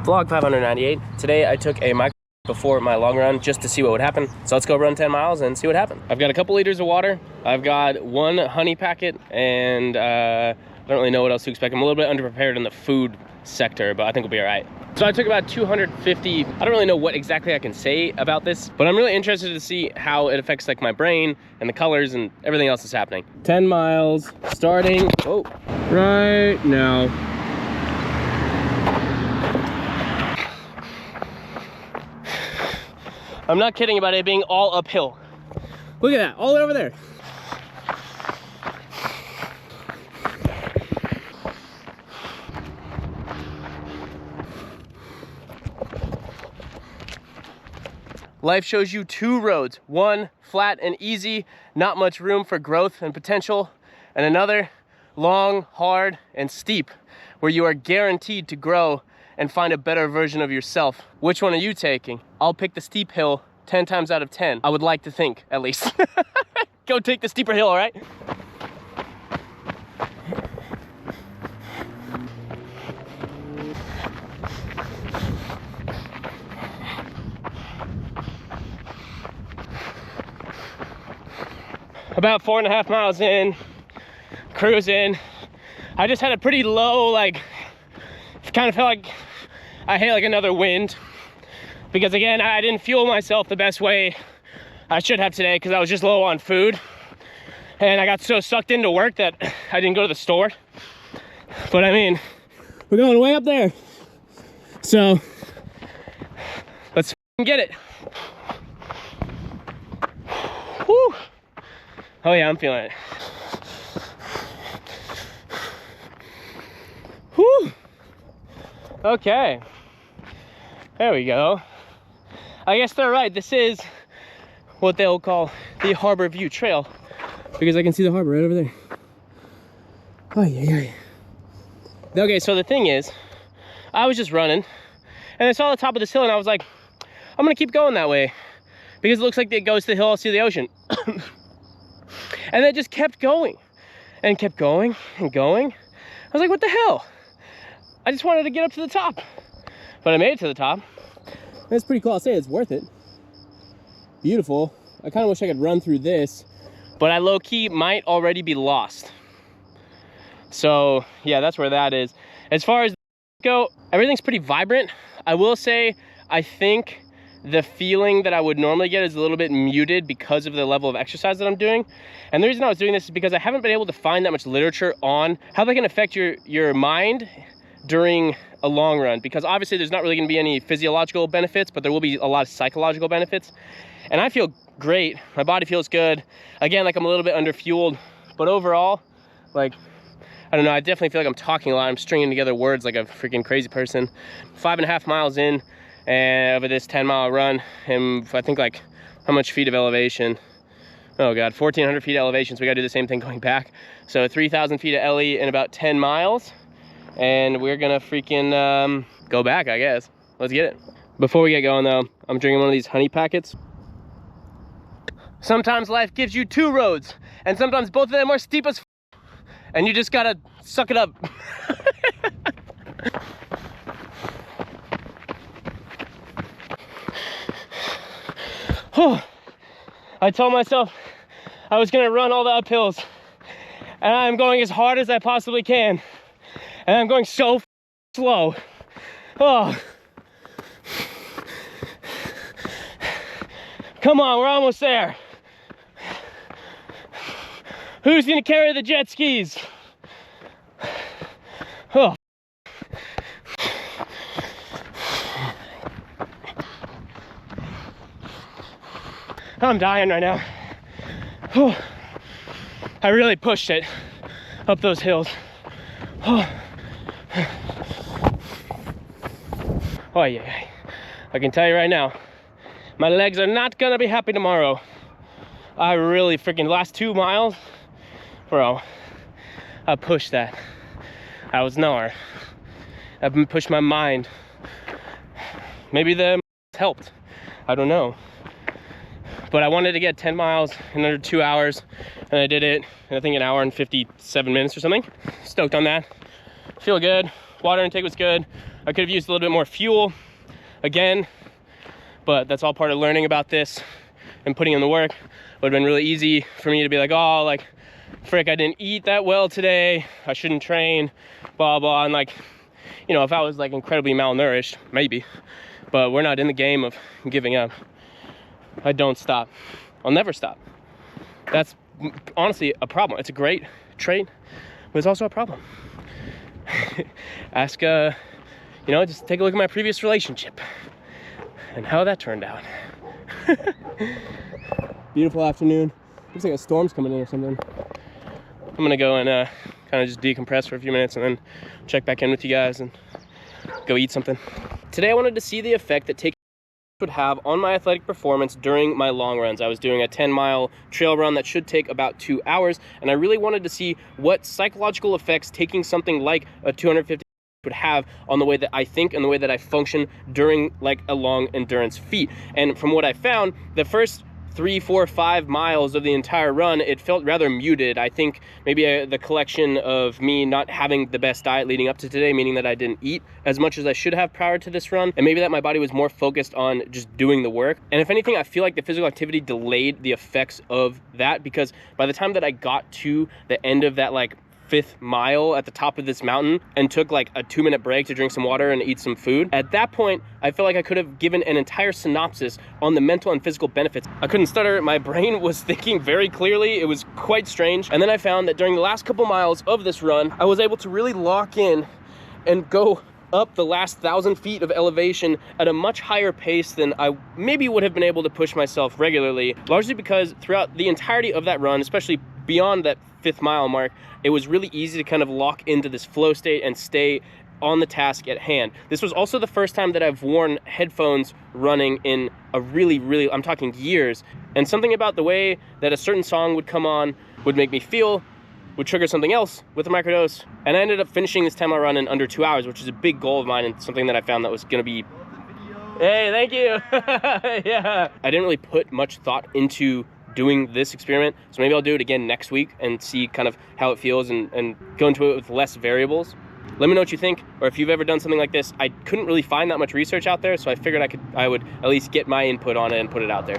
Vlog 598. Today I took a micro before my long run just to see what would happen. So let's go run 10 miles and see what happens. I've got a couple liters of water. I've got one honey packet and I don't really know what else to expect. I'm a little bit underprepared in the food sector, but I think we'll be all right. So I took about 250. I don't really know what exactly I can say about this, but I'm really interested to see how it affects like my brain and the colors and everything else that's happening. 10 miles starting right now. I'm not kidding about it being all uphill. Look at that, all the way over there. Life shows you two roads. One, flat and easy, not much room for growth and potential. And another, long, hard, and steep, where you are guaranteed to grow and find a better version of yourself. Which one are you taking? I'll pick the steep hill 10 times out of 10. I would like to think, at least. Go take the steeper hill, all right? About 4.5 miles in, cruising. I just had a pretty low, like, kind of felt like I hit like another wind, because again, I didn't fuel myself the best way I should have today because I was just low on food, and I got so sucked into work that I didn't go to the store. But I mean, we're going way up there, so let's get it. Woo. Oh yeah, I'm feeling it. Whew. Okay, there we go. I guess they're right. This is what they'll call the Harbor View Trail, because I can see the harbor right over there. Oh yeah. Okay, so the thing is, I was just running and I saw the top of this hill and I was like, I'm gonna keep going that way because it looks like it goes to the hill, I'll see the ocean. And it just kept going and kept going and going. I was like, what the hell? I just wanted to get up to the top, but I made it to the top. That's pretty cool. I'll say it's worth it. Beautiful. I kind of wish I could run through this, but I low-key might already be lost. So yeah, that's where that is. As far as go, everything's pretty vibrant. I will say, I think the feeling that I would normally get is a little bit muted because of the level of exercise that I'm doing. And the reason I was doing this is because I haven't been able to find that much literature on how they can affect your mind during a long run, because obviously there's not really going to be any physiological benefits, but there will be a lot of psychological benefits. And I feel great. My body feels good. Again, like I'm a little bit underfueled, but overall, like, I don't know, I definitely feel like I'm talking a lot. I'm stringing together words like a freaking crazy person. 5.5 miles in and over this 10-mile run, and I think like how much feet of elevation? Oh god, 1,400 feet of elevation, so we gotta do the same thing going back. So 3,000 feet of LE in about 10 miles. And we're gonna freaking go back, I guess. Let's get it. Before we get going though, I'm drinking one of these honey packets. Sometimes life gives you two roads, and sometimes both of them are steep as and you just gotta suck it up. I told myself I was gonna run all the uphills, and I'm going as hard as I possibly can. And I'm going so slow. Oh. Come on, we're almost there. Who's gonna carry the jet skis? Oh. I'm dying right now. Oh. I really pushed it up those hills. Oh. Oh yeah, I can tell you right now, my legs are not gonna be happy tomorrow. I really freaking, last 2 miles, bro, I pushed that. I was nowhere. I've been pushed my mind. Maybe the helped, I don't know. But I wanted to get 10 miles in under 2 hours, and I did it in I think an hour and 57 minutes or something. Stoked on that. Feel good. Water intake was good. I could have used a little bit more fuel again, but that's all part of learning about this and putting in the work. It would have been really easy for me to be like, oh, like, frick, I didn't eat that well today, I shouldn't train, blah, blah. And like, you know, if I was like incredibly malnourished, maybe, but we're not in the game of giving up. I don't stop. I'll never stop. That's honestly a problem. It's a great trait, but it's also a problem. Ask, you know, just take a look at my previous relationship and how that turned out. Beautiful afternoon. Looks like a storm's coming in or something. I'm gonna go and kind of just decompress for a few minutes and then check back in with you guys and go eat something. Today I wanted to see the effect that taking would have on my athletic performance during my long runs. I was doing a 10-mile trail run that should take about 2 hours, and I really wanted to see what psychological effects taking something like a 250 would have on the way that I think and the way that I function during like a long endurance feat. And from what I found, the first 3, 4, 5 miles of the entire run, it felt rather muted. I think maybe the collection of me not having the best diet leading up to today, meaning that I didn't eat as much as I should have prior to this run, and maybe that my body was more focused on just doing the work. And if anything, I feel like the physical activity delayed the effects of that, because by the time that I got to the end of that like 5th mile at the top of this mountain and took like a 2-minute break to drink some water and eat some food, at that point I felt like I could have given an entire synopsis on the mental and physical benefits. I couldn't stutter, my brain was thinking very clearly. It was quite strange. And then I found that during the last couple miles of this run, I was able to really lock in and go up the last 1,000 feet of elevation at a much higher pace than I maybe would have been able to push myself regularly, largely because throughout the entirety of that run, especially beyond that 5th mile mark, it was really easy to kind of lock into this flow state and stay on the task at hand. This was also the first time that I've worn headphones running in a really, I'm talking years, and something about the way that a certain song would come on would make me feel, would trigger something else with a microdose, and I ended up finishing this 10-mile run in under 2 hours, which is a big goal of mine and something that I found that was gonna be, hey, thank you. Yeah, I didn't really put much thought into doing this experiment, so maybe I'll do it again next week and see kind of how it feels and go into it with less variables. Let me know what you think, or if you've ever done something like this. I couldn't really find that much research out there, so I figured I would at least get my input on it and put it out there.